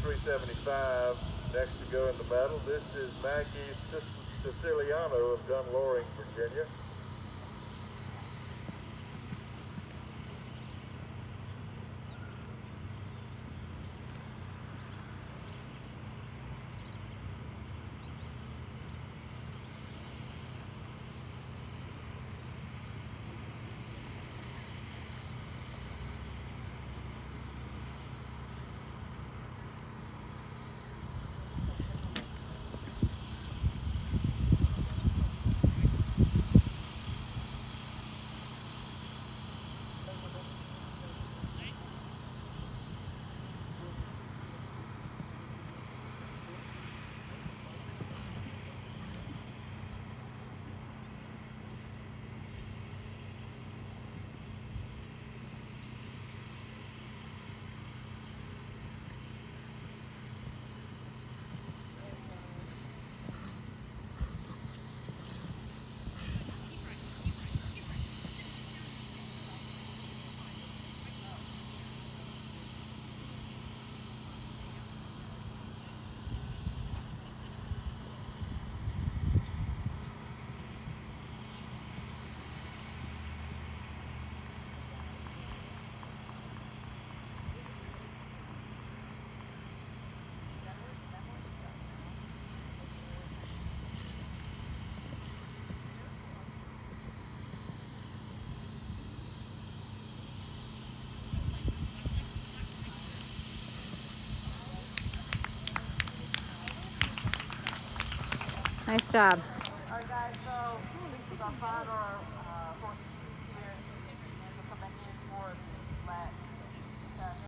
375. Next to go in the battle, this is Maggie Siciliano of Dunloring, Virginia. Nice job. All right, guys, so this is our final horse